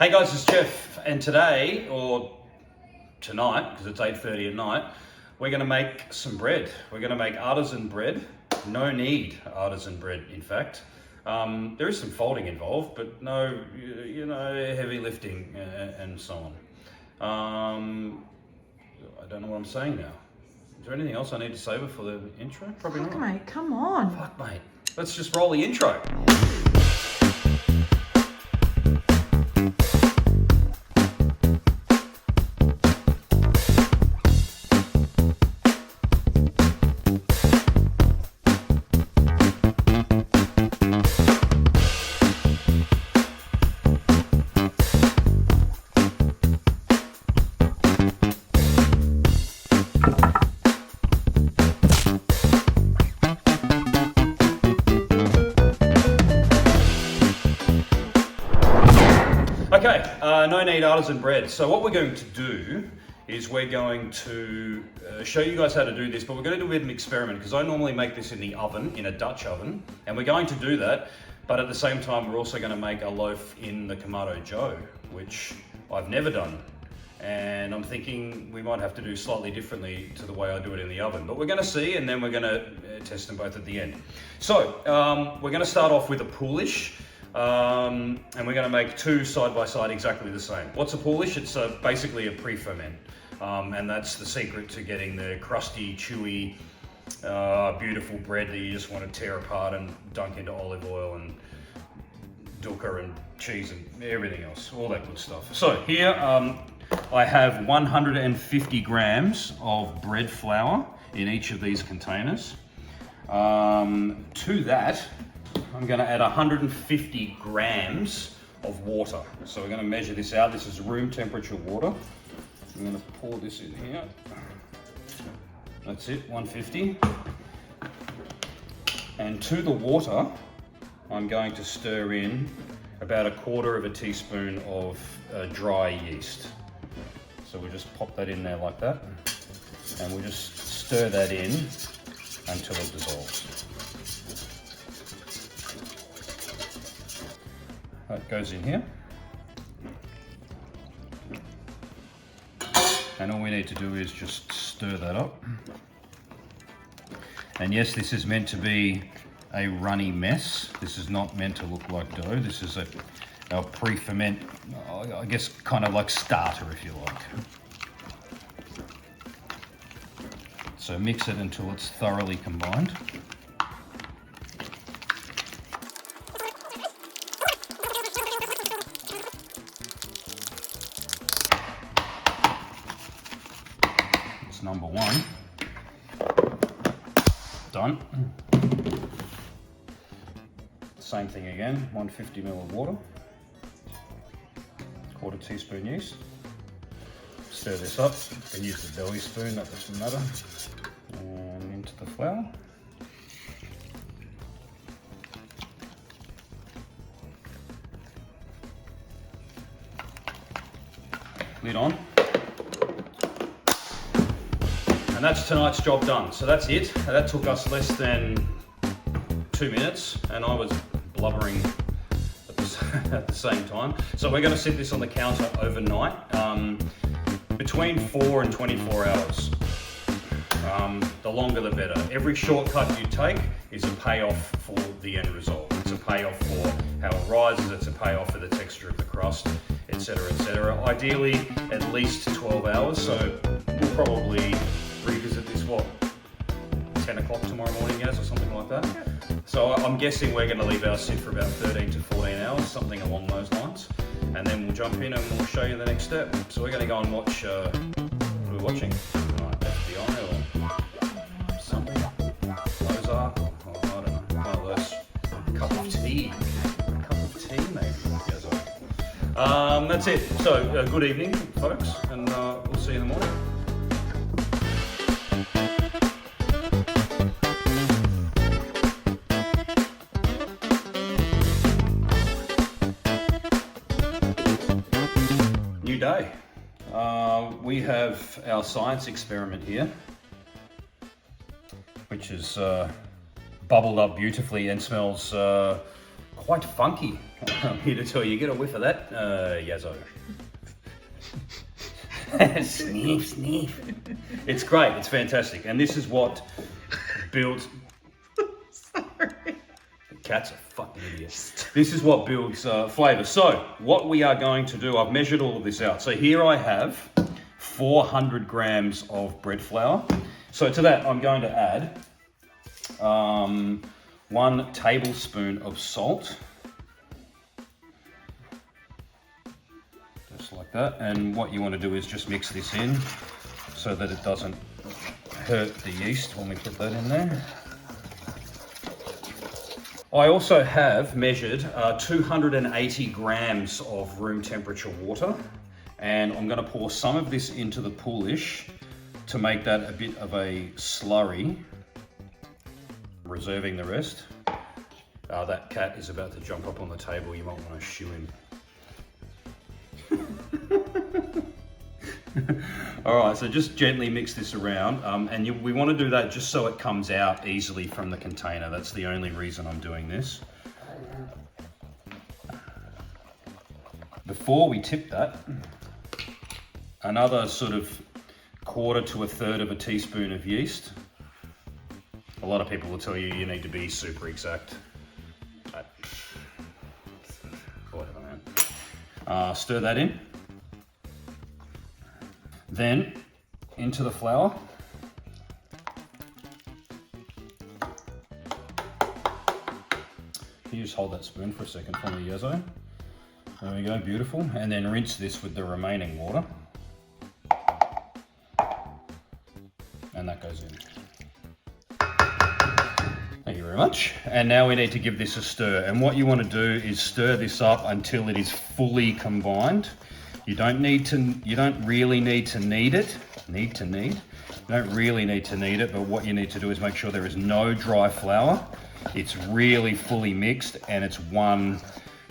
Hey guys, it's Geoff, and today, or tonight, because it's 8:30 at night, we're going to make some bread. We're going to make artisan bread, no-knead artisan bread, in fact. There is some folding involved, but no, heavy lifting and so on. I don't know what I'm saying now. Is there anything else I need to say before the intro? Probably Fuck, not. mate, come on. Fuck, mate. Let's just roll the intro. Okay, no-knead artisan bread. So what we're going to do is we're going to show you guys how to do this, but we're going to do a bit of an experiment because I normally make this in the oven, in a Dutch oven, and we're going to do that, but at the same time we're also going to make a loaf in the Kamado Joe, which I've never done. And I'm thinking we might have to do slightly differently to the way I do it in the oven, but we're going to see, and then we're going to test them both at the end. So we're going to start off with a Poolish. And we're going to make two side by side exactly the same. What's a Poolish? It's basically a pre-ferment, and that's the secret to getting the crusty, chewy, beautiful bread that you just want to tear apart and dunk into olive oil and dulka and cheese and everything else, all that good stuff. So here I have 150 grams of bread flour in each of these containers. To that, I'm going to add 150 grams of water. So we're going to measure this out. This is room temperature water. I'm going to pour this in here. That's it, 150. And to the water, I'm going to stir in about 1/4 teaspoon of dry yeast. So we'll just pop that in there like that. And we'll just stir that in until it dissolves. That goes in here. And all we need to do is just stir that up. And yes, this is meant to be a runny mess. This is not meant to look like dough. This is a pre-ferment, I guess kind of like starter, if you like. So mix it until it's thoroughly combined. Number one, done. Same thing again, 150 ml of water, 1/4 teaspoon yeast. Stir this up, you can use the deli spoon, that doesn't matter. And into the flour. Lid on. And that's tonight's job done. So that's it. That took us less than 2 minutes, and I was blubbering at the same time. So we're going to sit this on the counter overnight, between 4 and 24 hours. The longer the better. Every shortcut you take is a payoff for the end result. It's a payoff for how it rises, it's a payoff for the texture of the crust, etc., etc. Ideally, at least 12 hours, so we'll probably revisit this, 10 o'clock tomorrow morning, yes, or something like that. So I'm guessing we're going to leave ours sit for about 13 to 14 hours, something along those lines. And then we'll jump in and we'll show you the next step. So we're going to go and watch, what are we watching? FBI or something? Ozark? I don't know. One of those. Cup of tea. Maybe. Yeah, that's it. So good evening, folks, and we'll see you in the morning. Day. We have our science experiment here, which is bubbled up beautifully and smells quite funky. I'm here to tell you, get a whiff of that, Yazzo. Sniff, sniff. It's great, it's fantastic. And this is what builds... Sorry. The cat's a fucking idiot. This is what builds flavour. So, what we are going to do, I've measured all of this out. So here I have 400 grams of bread flour. So to that, I'm going to add 1 tablespoon of salt. Just like that. And what you want to do is just mix this in so that it doesn't hurt the yeast when we put that in there. I also have measured 280 grams of room temperature water, and I'm going to pour some of this into the Poolish to make that a bit of a slurry, reserving the rest. That cat is about to jump up on the table, you might want to shoo him. Alright, so just gently mix this around, and we want to do that just so it comes out easily from the container. That's the only reason I'm doing this. Before we tip that, another sort of 1/4 to 1/3 of a teaspoon of yeast. A lot of people will tell you need to be super exact. Whatever, man. Stir that in. Then into the flour. Can you just hold that spoon for a second for me, Yazzo? There we go, beautiful. And then rinse this with the remaining water. And that goes in. Thank you very much. And now we need to give this a stir. And what you want to do is stir this up until it is fully combined. You don't really need to knead it. You don't really need to knead it, but what you need to do is make sure there is no dry flour. It's really fully mixed and it's one,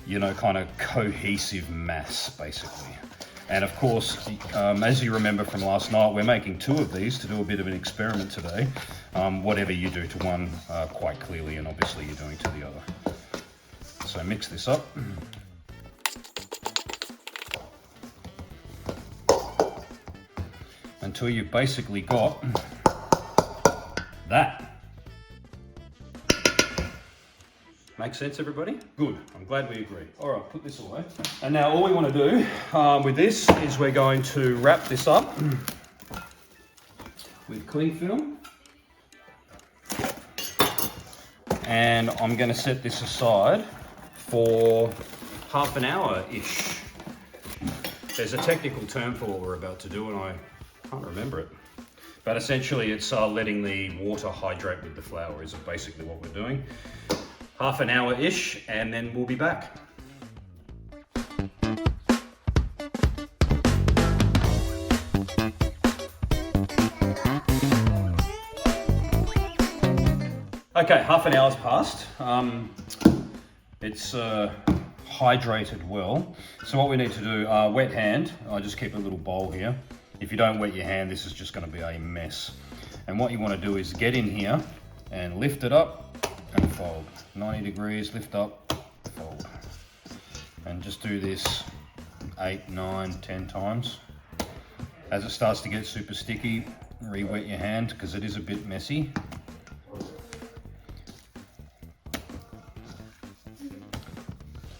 kind of cohesive mass, basically. And of course, as you remember from last night, we're making 2 of these to do a bit of an experiment today. Whatever you do to one, quite clearly, and obviously you're doing to the other. So mix this up. Until you've basically got that. Make sense, everybody? Good, I'm glad we agree. All right, put this away. And now all we want to do with this is we're going to wrap this up with cling film. And I'm going to set this aside for half an hour-ish. There's a technical term for what we're about to do, and I can't remember it. But essentially it's letting the water hydrate with the flour is basically what we're doing. Half an hour-ish, and then we'll be back. Okay, half an hour's passed. It's hydrated well. So what we need to do, wet hand, I just keep a little bowl here. If you don't wet your hand, this is just going to be a mess. And what you want to do is get in here and lift it up and fold. 90 degrees, lift up, fold. And just do this 8, 9, 10 times. As it starts to get super sticky, re-wet your hand because it is a bit messy.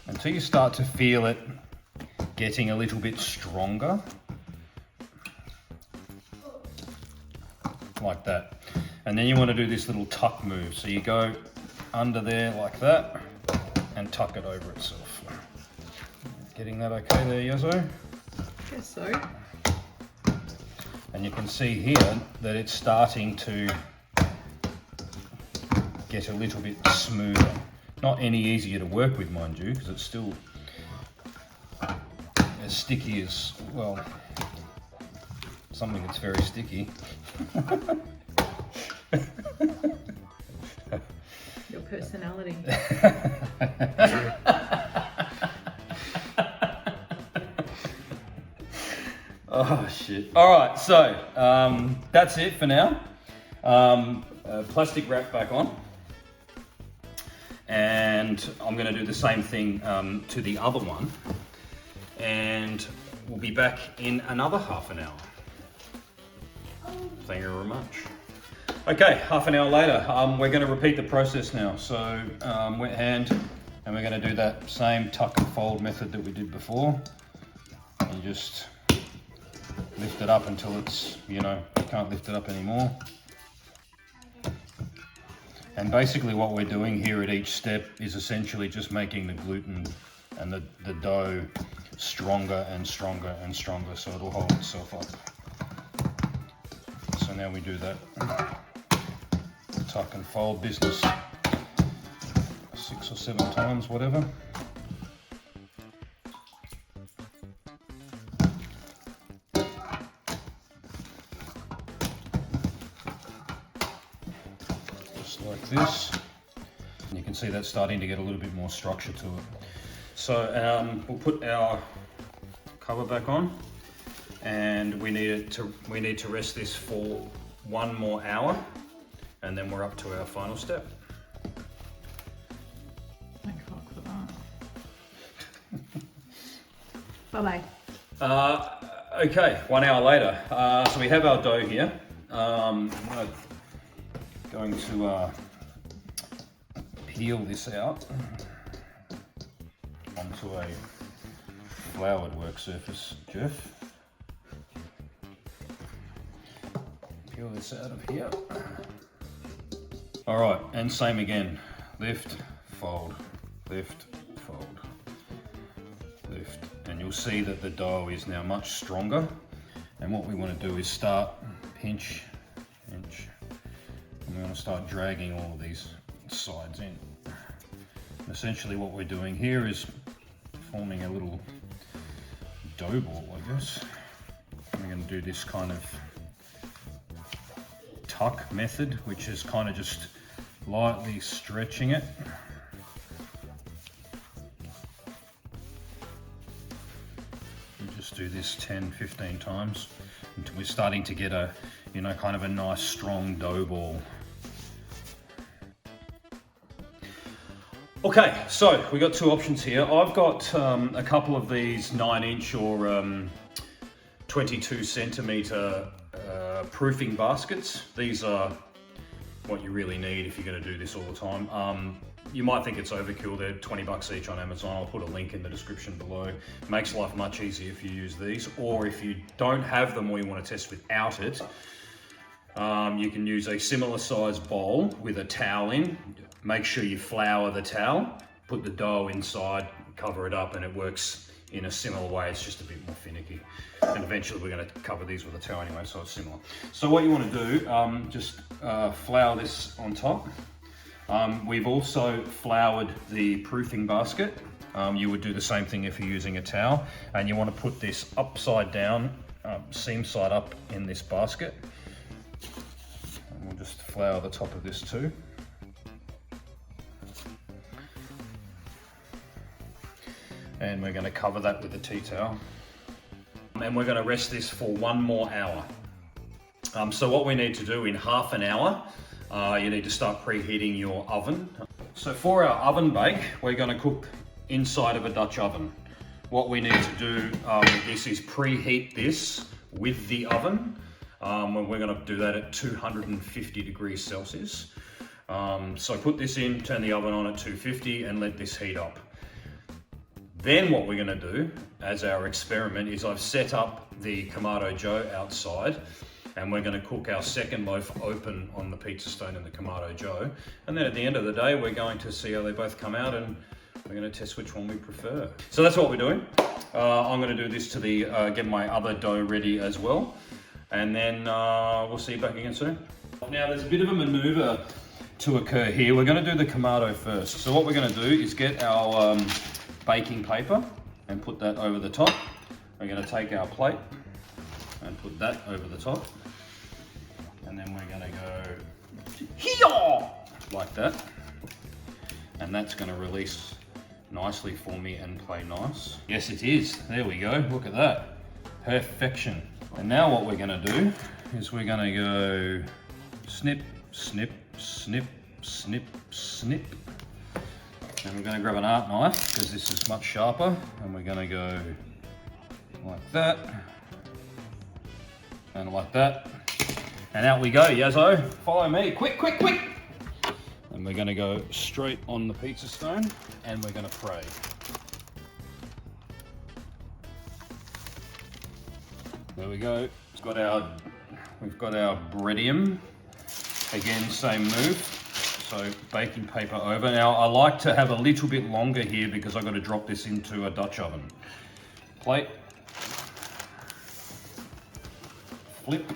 Until you start to feel it getting a little bit stronger. Like that. And then you want to do this little tuck move. So you go under there like that and tuck it over itself. Getting that okay there, Yazzo? Guess so. And you can see here that it's starting to get a little bit smoother. Not any easier to work with, mind you, because it's still as sticky as, well, something that's very sticky. Your personality. Oh shit. Alright, so that's it for now. Plastic wrap back on. And and I'm going to do the same thing to the other one, and we'll be back in another half an hour. Thank you very much. Okay, half an hour later, we're going to repeat the process now. So wet hand, and we're going to do that same tuck and fold method that we did before. And you just lift it up until it's, you can't lift it up anymore. And basically what we're doing here at each step is essentially just making the gluten and the dough stronger and stronger and stronger, so it'll hold itself up. So now we do that tuck and fold business 6 or 7 times, whatever. Just like this. And you can see that's starting to get a little bit more structure to it. So we'll put our cover back on, and we need to rest this for 1 more hour, and then we're up to our final step. Thank fuck for that. Bye-bye. Okay, 1 hour later. So we have our dough here. I'm going to peel this out onto a floured work surface, Geoff. Peel this out of here. All right, and same again. Lift, fold, lift, fold, lift. And you'll see that the dough is now much stronger. And what we want to do is start pinch, pinch. And we want to start dragging all of these sides in. And essentially what we're doing here is forming a little dough ball, I guess. We're going to do this kind of tuck method, which is kind of just lightly stretching it. And just do this 10-15 times until we're starting to get a, kind of a nice strong dough ball. Okay, so we got 2 options here. I've got a couple of these 9-inch or 22 centimeter proofing baskets. These are what you really need if you're going to do this all the time. You might think it's overkill. They're 20 bucks each on Amazon. I'll put a link in the description below. It makes life much easier if you use these, or if you don't have them or you want to test without it, you can use a similar size bowl with a towel in. Make sure you flour the towel, put the dough inside, cover it up, and it works in a similar way. It's just a bit more finicky. And eventually we're going to cover these with a towel anyway, so it's similar. So what you want to do, just flour this on top. We've also floured the proofing basket. You would do the same thing if you're using a towel. And you want to put this upside down, seam side up in this basket. And we'll just flour the top of this too. And we're going to cover that with a tea towel. And we're going to rest this for 1 more hour. So what we need to do in half an hour, you need to start preheating your oven. So for our oven bake, we're going to cook inside of a Dutch oven. What we need to do with this is preheat this with the oven. We're going to do that at 250 degrees Celsius. So put this in, turn the oven on at 250 and let this heat up. Then what we're going to do as our experiment is I've set up the Kamado Joe outside, and we're going to cook our second loaf open on the pizza stone in the Kamado Joe. And then at the end of the day, we're going to see how they both come out, and we're going to test which one we prefer. So that's what we're doing. I'm going to do this to the get my other dough ready as well, and then we'll see you back again soon. Now there's a bit of a maneuver to occur here. We're going to do the Kamado first. So what we're going to do is get our baking paper and put that over the top. We're going to take our plate and put that over the top, and then we're going to go here like that, and that's going to release nicely for me and play nice. Yes, it is. There we go. Look at that. Perfection. And now what we're going to do is we're going to go snip, snip, snip, snip, snip. And we're going to grab an art knife because this is much sharper, and we're going to go like that and like that. And out we go, Yazzo. Follow me, quick, quick, quick. And we're going to go straight on the pizza stone, and we're going to pray. There we go. We've got our breadium. Again, same move. So baking paper over. Now I like to have a little bit longer here because I've got to drop this into a Dutch oven. Plate. Flip.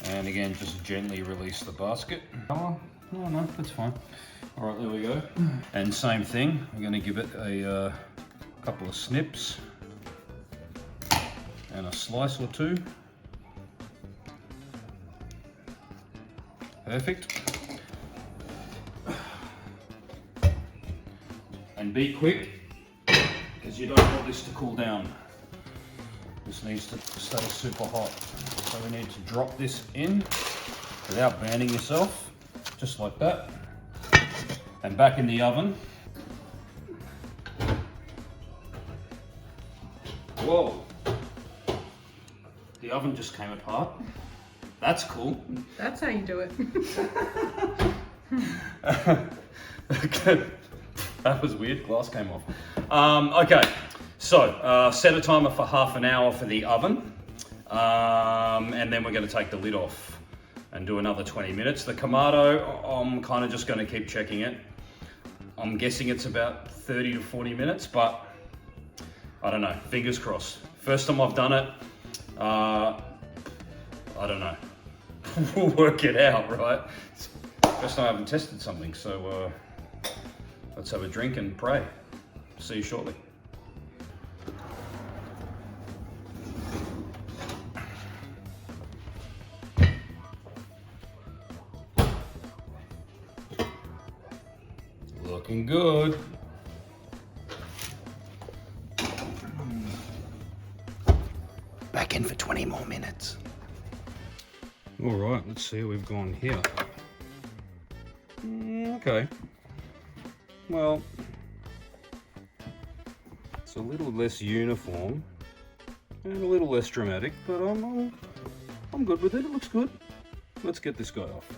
And again, just gently release the basket. Oh no, that's fine. All right, there we go. And same thing, I'm going to give it a couple of snips and a slice or two. Perfect. And be quick, because you don't want this to cool down. This needs to stay super hot. So we need to drop this in without burning yourself, just like that. And back in the oven. Whoa. The oven just came apart. That's cool. That's how you do it. Okay. That was weird, glass came off. Okay, so set a timer for half an hour for the oven. And then we're going to take the lid off and do another 20 minutes. The Kamado, I'm kind of just going to keep checking it. I'm guessing it's about 30 to 40 minutes, but I don't know, fingers crossed. First time I've done it, I don't know. We'll work it out, right? It's first time I haven't tested something, so let's have a drink and pray. See you shortly. Looking good. Back in for 20 more minutes. All right, let's see how we've gone here. Okay. Well, it's a little less uniform and a little less dramatic, but I'm good with it. It looks good. Let's get this guy off.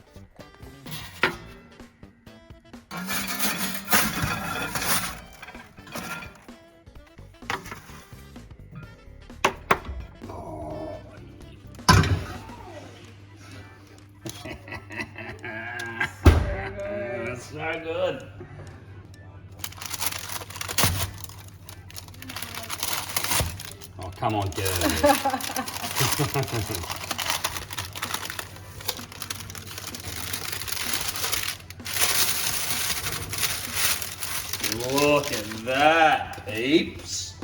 So good. Oh, come on, get it. Look at that, peeps.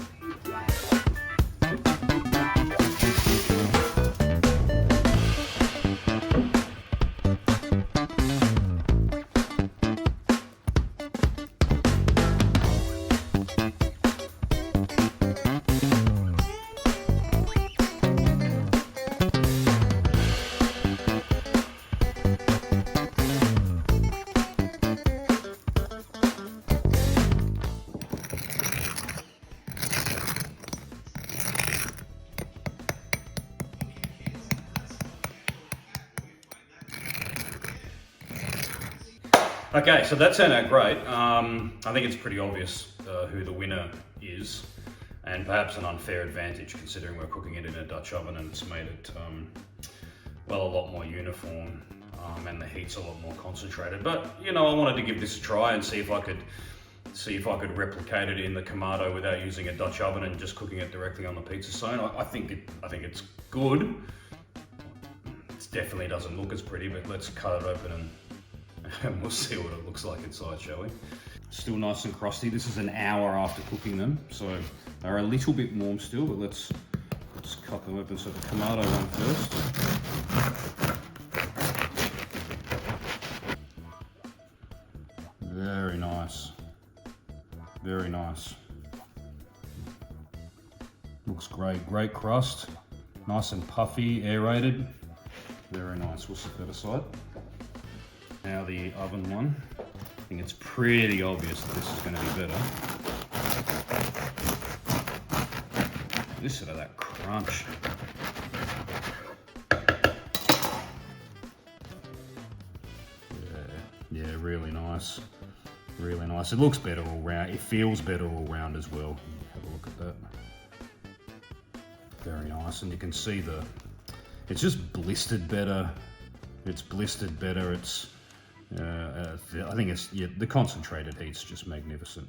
Okay, so that turned out great. I think it's pretty obvious who the winner is, and perhaps an unfair advantage considering we're cooking it in a Dutch oven and it's made it, well, a lot more uniform and the heat's a lot more concentrated. But, you know, I wanted to give this a try and see if I could replicate it in the Kamado without using a Dutch oven and just cooking it directly on the pizza stone. I think it's good. It definitely doesn't look as pretty, but let's cut it open and we'll see what it looks like inside, shall we? Still nice and crusty. This is an hour after cooking them, so they're a little bit warm still, but let's cut them open. So the Kamado one first. Very nice. Very nice. Looks great. Great crust. Nice and puffy, aerated. Very nice. We'll set that aside. Now the oven one. think it's pretty obvious that this is going to be better. Listen to that crunch. Yeah, really nice. Really nice. It looks better all round. It feels better all round as well. Have a look at that. Very nice. And you can see it's just blistered better. It's blistered better. It's, I think it's, yeah, the concentrated heat's just magnificent.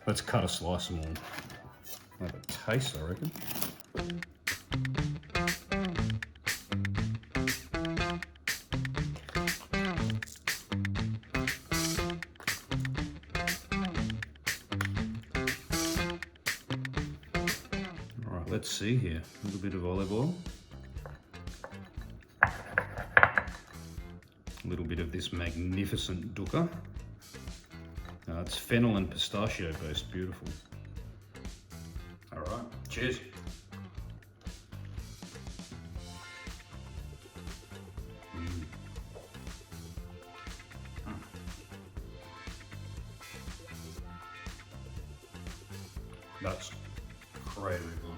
Let's cut a slice and we'll have a taste, I reckon. Let's see here, a little bit of olive oil, a little bit of this magnificent dukkha. It's fennel and pistachio based, beautiful. All right, cheers. That's crazy good.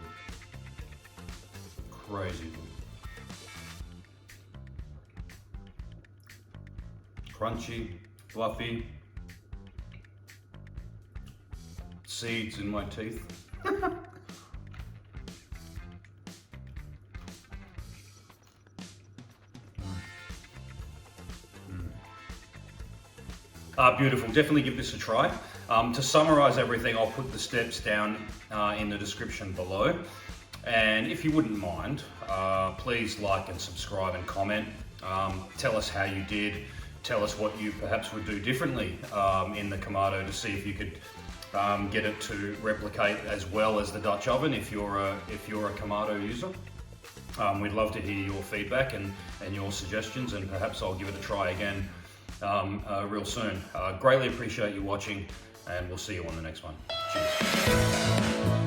Crazy good. Crunchy, fluffy. Seeds in my teeth. Beautiful, definitely give this a try. To summarize everything, I'll put the steps down in the description below. And if you wouldn't mind, please like and subscribe and comment. Tell us how you did. Tell us what you perhaps would do differently in the Kamado to see if you could get it to replicate as well as the Dutch oven if you're a Kamado user. We'd love to hear your feedback and your suggestions, and perhaps I'll give it a try again real soon. Greatly appreciate you watching, and we'll see you on the next one. Cheers.